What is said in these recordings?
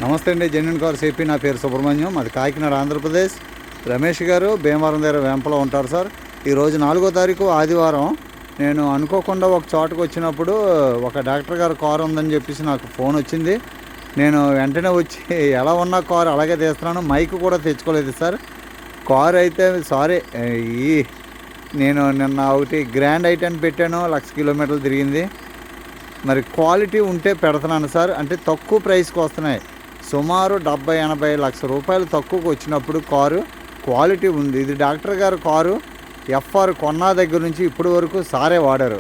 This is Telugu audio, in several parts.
నమస్తే అండి, జెన్యున్ కార్స్ ఏపీ. నా పేరు సుబ్రహ్మణ్యం, అది కాకినాడ, ఆంధ్రప్రదేశ్. రమేష్ గారు భీమవరం దగ్గర వెంపలో ఉంటారు సార్. ఈరోజు 4వ తారీఖు ఆదివారం నేను అనుకోకుండా ఒక చోటుకు వచ్చినప్పుడు ఒక డాక్టర్ గారు కారు ఉందని చెప్పేసి నాకు ఫోన్ వచ్చింది. నేను వెంటనే వచ్చి ఎలా ఉన్న కారు అలాగే తీస్తున్నాను. మైక్ కూడా తెచ్చుకోలేదు సార్. కారు అయితే సారీ, నేను నిన్న ఒకటి గ్రాండ్ ఐటెన్ పెట్టాను, 1,00,000 కిలోమీటర్లు తిరిగింది. మరి క్వాలిటీ ఉంటే పెడుతున్నాను సార్. అంటే తక్కువ ప్రైస్కి వస్తున్నాయి, సుమారు 70-80 లక్షల రూపాయలు తక్కువకు వచ్చినప్పుడు కారు క్వాలిటీ ఉంది. ఇది డాక్టర్ గారు కారు. ఎఫ్ఆర్ కొన్నా దగ్గర నుంచి ఇప్పటి వరకు సారే వాడారు.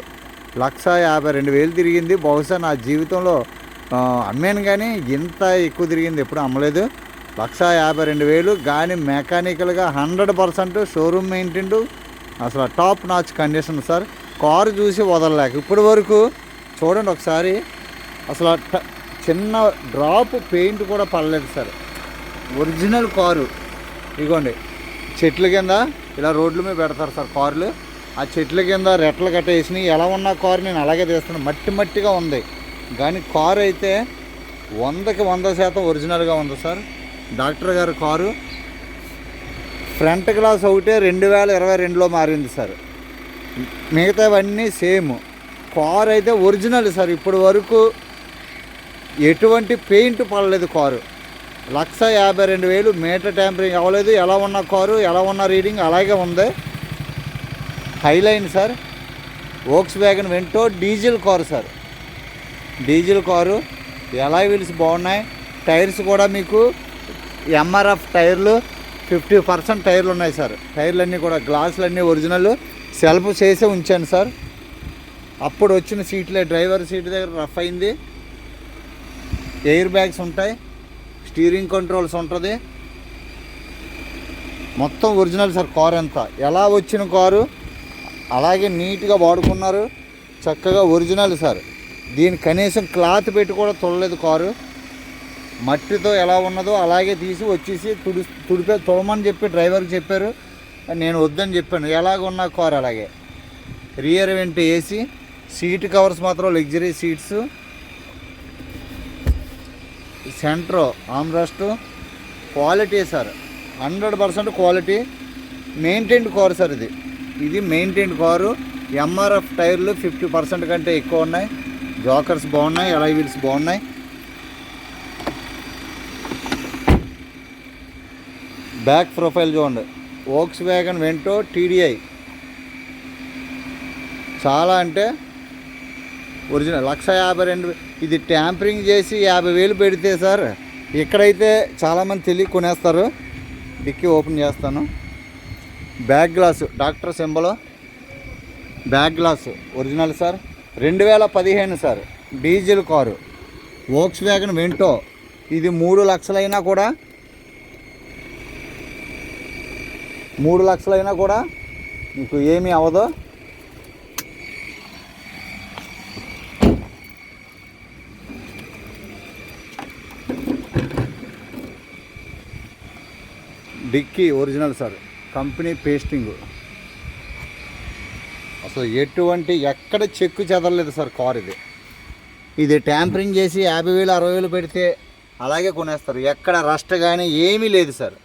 1,52,000 తిరిగింది. బహుశా నా జీవితంలో అమ్మాను కానీ ఇంత ఎక్కువ తిరిగింది ఎప్పుడు అమ్మలేదు. 1,52,000 కానీ మెకానికల్గా 100% షోరూమ్ మెయింటైన్డ్, అసలు top notch condition sir. Car చూసి వదలలేక ఇప్పటి వరకు చూడండి ఒకసారి, అసలు చిన్న డ్రాప్ పెయింట్ కూడా పడలేదు సార్. Original car. ఇదిగోండి, చెట్ల కింద ఇలా రోడ్ల మీద పెడతారు సార్ కార్లు. ఆ చెట్ల కింద రెట్టలు కట్టేసినాయి. ఎలా ఉన్న కారు నేను అలాగే తీస్తున్నాను. మట్టిగా ఉంది కానీ కారు అయితే 100కి 100% ఒరిజినల్గా ఉంది సార్. డాక్టర్ గారు కారు. ఫ్రంట్ గ్లాస్ ఒకటే 2022లో మారింది సార్. మిగతావన్నీ సేమ్. కారు అయితే ఒరిజినల్ సార్. ఇప్పటి వరకు ఎటువంటి పెయింట్ పడలేదు కారు. 1,52,000 మీటర్ ట్యాంపరింగ్ అవ్వలేదు. ఎలా ఉన్న కారు, ఎలా ఉన్న రీడింగ్ అలాగే ఉంది. Highline sir. Volkswagen Vento diesel car sir. Diesel car. Alloy wheels బాగున్నాయి. టైర్స్ కూడా మీకు ఎంఆర్ఎఫ్ టైర్లు 50% టైర్లు ఉన్నాయి సార్. టైర్లన్నీ కూడా గ్లాసులన్నీ ఒరిజినల్. సెల్ఫ్ చేసే ఉంచాను సార్. అప్పుడు వచ్చిన సీట్లే. డ్రైవర్ సీట్ దగ్గర రఫ్ అయింది. ఎయిర్ బ్యాగ్స్ ఉంటాయి, స్టీరింగ్ కంట్రోల్స్ ఉంటుంది. మొత్తం ఒరిజినల్ సార్. కారు అంతా ఎలా వచ్చిన కారు అలాగే నీట్గా వాడుకున్నారు. చక్కగా ఒరిజినల్ సార్. దీని కనీసం క్లాత్ పెట్టి కూడా తొడలేదు కారు. మట్టితో ఎలా ఉన్నదో అలాగే తీసి వచ్చేసి తొడమని చెప్పి డ్రైవర్కి చెప్పారు. నేను వద్దని చెప్పాను. ఎలాగ ఉన్న కారు అలాగే. Rear vent AC, seat covers మాత్రం luxury seats, centre armrest. Quality sir, 100% quality. Maintained car sir. ఇది మెయింటైన్డ్ కారు. ఎంఆర్ఎఫ్ టైర్లు 50% కంటే ఎక్కువ ఉన్నాయి. జాకర్స్ బాగున్నాయి, అలాయ్ వీల్స్ బాగున్నాయి. బ్యాక్ ప్రొఫైల్ చూడండి. Volkswagen Vento TDI. చాలా అంటే ఒరిజినల్. 1,52,000. ఇది ట్యాంపరింగ్ చేసి 50,000 పెడితే సార్ ఇక్కడైతే చాలామంది తెలియ కొనేస్తారు. డిక్కీ ఓపెన్ చేస్తాను. Back glass doctor symbol. Back glass original sir. 2015 sir. Diesel car. Volkswagen Vento. ఇది 3 లక్షలైనా కూడా 3 లక్షలైనా కూడా మీకు ఏమీ అవ్వదు. Dicky original sir. Company pasting. అసలు ఎటువంటి ఎక్కడ చెక్కు చెదరలేదు సార్ కార్. ఇది ట్యాంపరింగ్ చేసి 50,000 60,000 పెడితే అలాగే కొనేస్తారు. ఎక్కడ రస్ట్ కానీ ఏమీ లేదు సార్.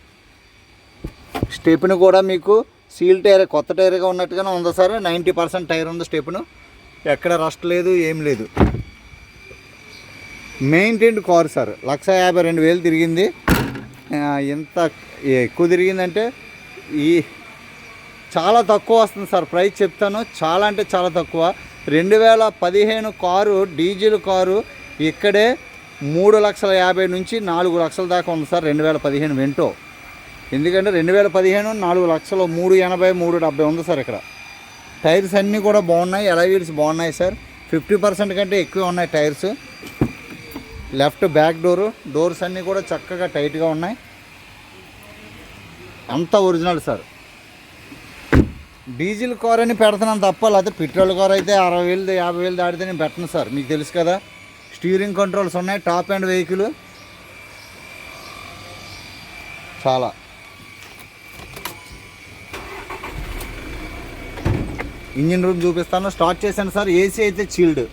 స్టెప్ను కూడా మీకు సీల్ టైర్, కొత్త టైర్గా ఉన్నట్టుగానే ఉంది సార్. 90% టైర్ ఉంది స్టెప్ను. ఎక్కడ రస్ట్ లేదు, ఏం లేదు. Maintained car sir. 1,52,000 తిరిగింది. ఎంత ఎక్కువ తిరిగిందంటే చాలా తక్కువ వస్తుంది సార్. ప్రైస్ చెప్తాను, చాలా అంటే చాలా తక్కువ. 2015 కారు, డీజిల్ కారు. ఇక్కడే 3,50,000 నుంచి 4 లక్షల దాకా ఉంది సార్ 2015 వెంటో. ఎందుకంటే 2015 4 లక్షలు, 380 370 ఉంది సార్ ఇక్కడ. టైర్స్ అన్నీ కూడా బాగున్నాయి. అలాయ్ వీల్స్ బాగున్నాయి సార్. 50% కంటే ఎక్కువ ఉన్నాయి టైర్స్. లెఫ్ట్ బ్యాక్ డోర్స్ అన్నీ కూడా చక్కగా టైట్గా ఉన్నాయి. అంతా ఒరిజినల్ సార్. డీజిల్ కార్ అని పెడుతున్నాను తప్ప, లేకపోతే పెట్రోల్ కార్ అయితే 60,000 50,000 దాటితే నేను పెట్టను సార్. మీకు తెలుసు కదా. స్టీరింగ్ కంట్రోల్స్ ఉన్నాయి. టాప్ అండ్ వెహికల్ చాలా. ఇంజిన్ రూమ్ చూపిస్తాను. స్టార్ట్ చేశాను సార్. ఏసీ అయితే చిల్డ్.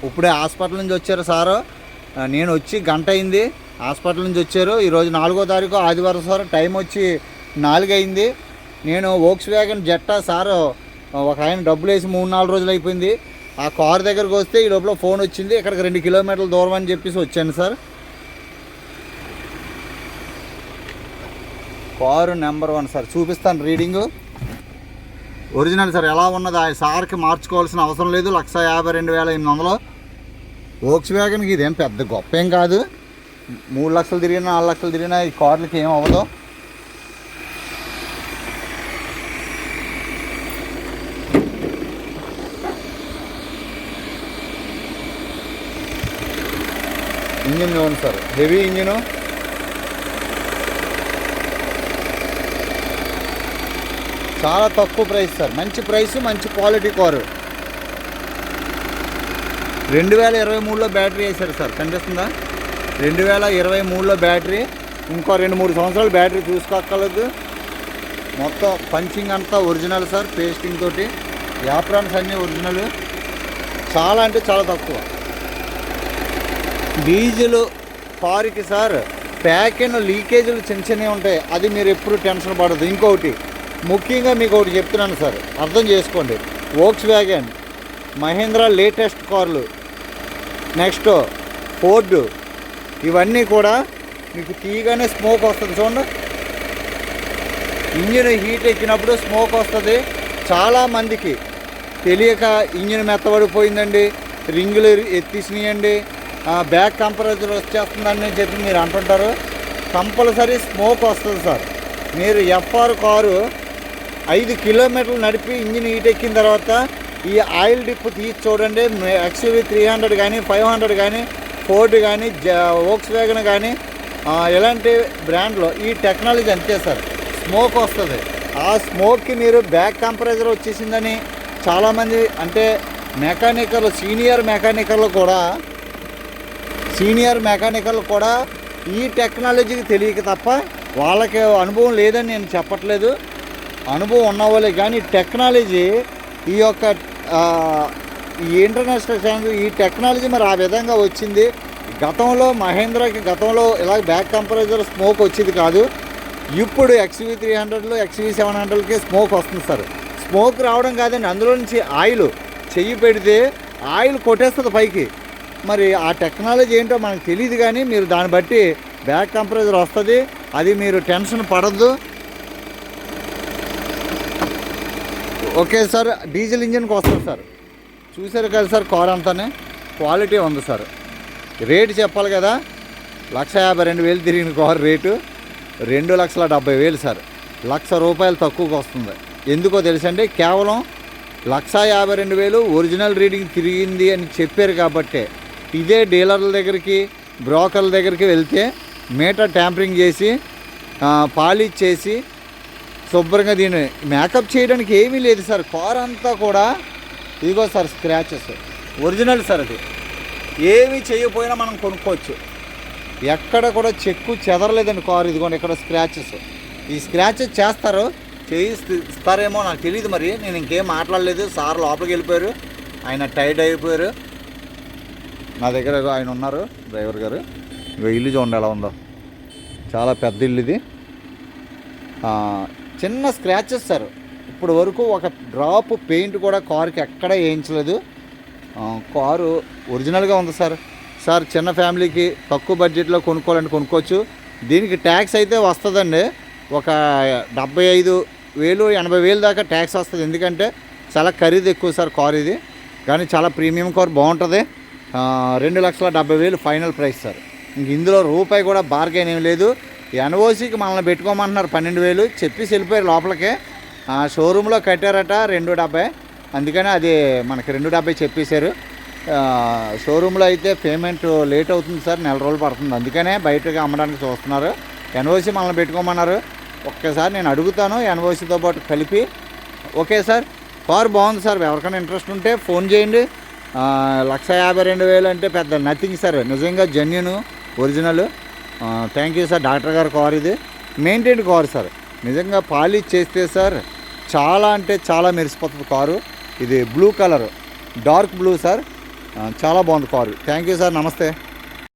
ఇప్పుడే హాస్పిటల్ నుంచి వచ్చారు సారు. నేను వచ్చి గంట అయింది, హాస్పిటల్ నుంచి వచ్చారు. ఈరోజు 4వ తారీఖు ఆదివారం సార్, టైం వచ్చి 4 అయింది. నేను వోక్స్ వ్యాగన్ జెట్టా సారు ఒక ఆయన డబ్బులు వేసి 3-4 రోజులు అయిపోయింది. ఆ కారు దగ్గరకు వస్తే ఈ లోపల ఫోన్ వచ్చింది, ఇక్కడికి 2 కిలోమీటర్ల దూరం అని చెప్పేసి వచ్చాను సార్. కారు నెంబర్ 1 సార్, చూపిస్తాను రీడింగు. ఒరిజినల్ సార్, ఎలా ఉన్నది ఆ సార్కి మార్చుకోవాల్సిన అవసరం లేదు. 1,52,800. వోక్స్ వ్యాగన్కి ఇదేం పెద్ద గొప్ప ఏం కాదు. 3 లక్షలు తిరిగినా 4 లక్షలు తిరిగినా ఈ కార్లకి ఏం అవ్వదు. ఇంజిన్ చూడండి సార్, హెవీ ఇంజిను. చాలా తక్కువ ప్రైస్ సార్, మంచి ప్రైస్, మంచి క్వాలిటీ కారు. 2023లో బ్యాటరీ వేశారు సార్, కనిపిస్తుందా? 2023లో బ్యాటరీ. ఇంకో 2-3 సంవత్సరాలు బ్యాటరీ చూసుకోక్కర్లేదు. మొత్తం పంచింగ్ అంతా ఒరిజినల్ సార్, పేస్టింగ్ తోటి. యాప్రాన్స్ అన్నీ ఒరిజినల్. చాలా అంటే చాలా తక్కువ. డీజిల్ కారుకి సార్ ప్యాకెన్ లీకేజీలు చిన్నవి ఉంటాయి, అది మీరు ఎప్పుడు టెన్షన్ పడదు. ఇంకొకటి ముఖ్యంగా మీకు ఒకటి చెప్తున్నాను సార్, అర్థం చేసుకోండి. వోక్స్ వ్యాగన్, మహీంద్రా లేటెస్ట్ కార్లు, నెక్స్ట్ ఫోర్డ్, ఇవన్నీ కూడా మీకు తీయగానే స్మోక్ వస్తుంది. చూడండి, ఇంజిన్ హీట్ ఎక్కినప్పుడు స్మోక్ వస్తుంది. చాలామందికి తెలియక ఇంజిన్ మెత్తబడిపోయిందండి, రింగులు ఎత్తేసినాయండి, బ్యాక్ కంపరేచర్ వచ్చేస్తుందని చెప్పి మీరు అంటుంటారు. కంపల్సరీ స్మోక్ వస్తుంది సార్. మీరు ఎఫ్ఆర్ కారు 5 కిలోమీటర్లు నడిపి ఇంజిన్ హీట్ ఎక్కిన తర్వాత ఈ ఆయిల్ డిప్ తీసి చూడండి. XUV 300 కానీ 500 కానీ ఫోర్డ్ కానీ వోక్స్ వ్యాగన్ కానీ ఎలాంటి బ్రాండ్లో ఈ టెక్నాలజీ అంతే సార్, స్మోక్ వస్తుంది. ఆ స్మోక్కి మీరు బ్యాక్ కంపరేచర్ వచ్చేసిందని చాలామంది అంటే మెకానికల్ సీనియర్ మెకానికల్ కూడా ఈ టెక్నాలజీకి తెలియక తప్ప వాళ్ళకి అనుభవం లేదని నేను చెప్పట్లేదు. అనుభవం ఉన్నవాళ్ళే కానీ టెక్నాలజీ ఈ యొక్క ఈ ఇంటర్నేషనల్ ఛానల్ ఈ టెక్నాలజీ మరి ఆ విధంగా వచ్చింది. గతంలో మహేంద్రకి ఇలా బ్యాక్ కంపరేచర్ స్మోక్ వచ్చేది కాదు. ఇప్పుడు XUV 300లో XUV 700కి స్మోక్ వస్తుంది సార్. స్మోక్ రావడం కాదండి, అందులో నుంచి ఆయిల్ చెయ్యి పెడితే ఆయిల్ కొట్టేస్తుంది పైకి. మరి ఆ టెక్నాలజీ ఏంటో మనకు తెలియదు, కానీ మీరు దాన్ని బట్టి బ్యాక్ కంపరేచర్ వస్తుంది. అది మీరు టెన్షన్ పడద్దు. ఓకే సార్, డీజిల్ ఇంజిన్కి వస్తుంది సార్. చూసారు కదా సార్, కార్ అంతానే క్వాలిటీ ఉంది సార్. రేటు చెప్పాలి కదా, 1,52,000 తిరిగిన కారు రేటు 2,70,000 సార్. ₹1,00,000 తక్కువకి వస్తుంది. ఎందుకో తెలుసండి, కేవలం 1,52,000 ఒరిజినల్ రీడింగ్ తిరిగింది అని చెప్పారు కాబట్టి. ఇదే డీలర్ల దగ్గరికి, బ్రోకర్ల దగ్గరికి వెళ్తే మీటర్ ట్యాంపరింగ్ చేసి పాలిష్ చేసి శుభ్రంగా దీన్ని మేకప్ చేయడానికి ఏమీ లేదు సార్. కార్ అంతా కూడా ఇదిగో సార్, స్క్రాచెస్ ఒరిజినల్ సార్. అది ఏమీ చేయకపోయినా మనం కొనుక్కోవచ్చు. ఎక్కడ కూడా చెక్కు చెదరలేదండి కారు. ఇదిగోండి ఇక్కడ స్క్రాచెస్. ఈ స్క్రాచెస్ చేస్తారు, చేయిస్తారేమో నాకు తెలియదు. మరి నేను ఇంకేం మాట్లాడలేదు. సార్ లోపలికి వెళ్ళిపోయారు, ఆయన టైర్డ్ అయిపోయారు. నా దగ్గర ఆయన ఉన్నారు, డ్రైవర్ గారు. ఇగో ఇల్లు చూడండి ఎలా ఉందో, చాలా పెద్ద ఇల్లు ఇది. చిన్న స్క్రాచెస్ సార్. ఇప్పుడు వరకు ఒక డ్రాప్ పెయింట్ కూడా కారుకి ఎక్కడ వేయించలేదు. కారు ఒరిజినల్గా ఉంది సార్. సార్ చిన్న ఫ్యామిలీకి తక్కువ బడ్జెట్లో కొనుక్కోవాలంటే కొనుక్కోవచ్చు. దీనికి ట్యాక్స్ అయితే వస్తుందండి, ఒక 75,000 80,000 దాకా ట్యాక్స్ వస్తుంది. ఎందుకంటే చాలా ఖరీదు ఎక్కువ సార్ కారు ఇది, కానీ చాలా ప్రీమియం కారు, బాగుంటుంది. 2,70,000 ఫైనల్ ప్రైస్ సార్. ఇంక ఇందులో రూపాయి కూడా బార్గెన్ ఏం లేదు. ఎన్ఓసికి మనల్ని పెట్టుకోమంటున్నారు 12,000 చెప్పేసి వెళ్ళిపోయారు లోపలికే. షోరూంలో కట్టారట 2,70,000, అందుకని అది మనకి 2,70,000 చెప్పేశారు. షోరూంలో అయితే పేమెంట్ లేట్ అవుతుంది సార్, 4 రోజులు పడుతుంది. అందుకనే బయటగా అమ్మడానికి చూస్తున్నారు. ఎన్ఓసి మనల్ని పెట్టుకోమన్నారు. ఒక్కసారి నేను అడుగుతాను ఎన్ఓసితో పాటు కలిపి. ఓకే సార్, కారు బాగుంది సార్. ఎవరికైనా ఇంట్రెస్ట్ ఉంటే ఫోన్ చేయండి. 1,52,000 అంటే పెద్ద నథింగ్ సార్, నిజంగా genuine original. Thank you sir. Doctor గారు కారు ఇది, మెయింటైన్ కారు సార్. నిజంగా పాలిష్ చేస్తే సార్ చాలా అంటే చాలా మెరిసిపోతుంది కారు. ఇది blue colour, dark blue sir. చాలా బాగుంది కారు. థ్యాంక్ యూ సార్, నమస్తే.